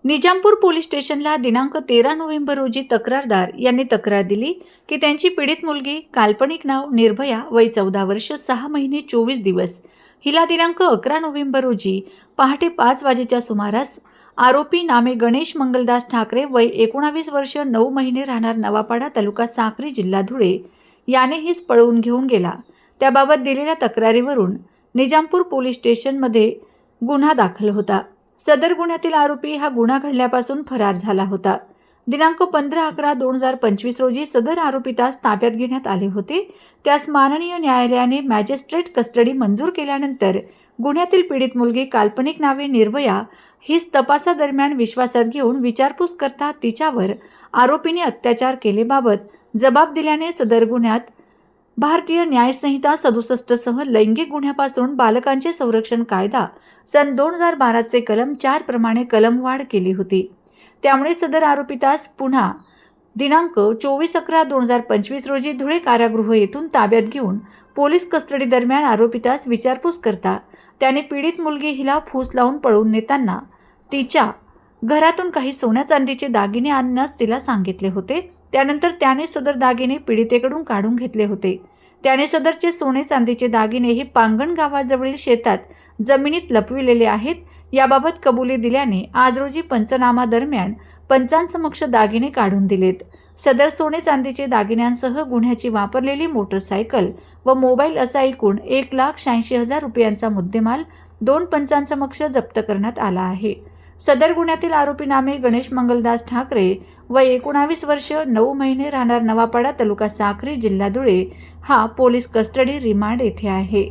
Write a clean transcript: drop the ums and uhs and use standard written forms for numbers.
Nizampur police स्टेशनला दिनांक 13 November रोजी तक्रारदार यांनी तक्रार दिली की त्यांची पीडित मुलगी, काल्पनिक नाव निर्भया, वय 14 वर्ष 6 महिने 24 दिवस, हिला दिनांक 11 नोव्हेंबर रोजी पहाटे 5 वाजेच्या सुमारास आरोपी नामे गणेश मंगलदास ठाकरे, वय 19 वर्ष 9 महिने, राहणार नवापाडा, तालुका साक्री, जिल्हा धुळे, याने हिस पळवून घेऊन गेला. त्याबाबत दिलेल्या तक्रारीवरून निजामपूर पोलीस स्टेशनमध्ये गुन्हा दाखल होता. सदर गुन्ह्यातील आरोपी हा गुन्हा घडल्यापासून फरार झाला होता. दिनांक 15/11/2025 रोजी सदर आरोपीतास ताब्यात घेण्यात आले होते. त्यास माननीय न्यायालयाने मॅजिस्ट्रेट कस्टडी मंजूर केल्यानंतर गुन्ह्यातील पीडित मुलगी, काल्पनिक नावे निर्भया, हिस तपासादरम्यान विश्वासात घेऊन विचारपूस करता तिच्यावर आरोपीने अत्याचार केल्याबाबत जबाब दिल्याने सदर गुन्ह्यात भारतीय न्याय संहिता 67 सह लैंगिक गुन्ह्यापासून बालकांचे संरक्षण कायदा सन 2012 चे कलम 4 प्रमाणे कलमवाढ केली होती. त्यामुळे सदर आरोपीतास पुन्हा दिनांक 24/11/2025 रोजी धुळे कारागृह येथून ताब्यात घेऊन पोलीस कस्टडी दरम्यान आरोपीतास विचारपूस करता त्याने पीडित मुलगी हिला फूस लावून पळवून नेताना तिच्या घरातून काही सोन्या चांदीचे दागिने आणण्यास तिला सांगितले होते. त्यानंतर त्याने सदर दागिने पीडितेकडून काढून घेतले होते. त्याने सदरचे सोने चांदीचे दागिने हे पांगण गावाजवळील शेतात जमिनीत लपविलेले आहेत. याबाबत कबुली दिल्याने आज रोजी पंचनामा दरम्यान पंचांसमक्ष दागिने काढून दिलेत. सदर सोने चांदीचे दागिन्यांसह गुन्ह्याची वापरलेली मोटरसायकल व मोबाईल असा एकूण 1,86,000 रुपयांचा मुद्देमाल 2 पंचांसमक्ष जप्त करण्यात आला आहे. सदर गुन्ह्यातील आरोपी नामे गणेश मंगलदास ठाकरे, वय 19 वर्ष 9 महिने, राहणार नवापाडा, तालुका साक्री, जिल्हा धुळे, हा पोलीस कस्टडी रिमांड येथे आहे.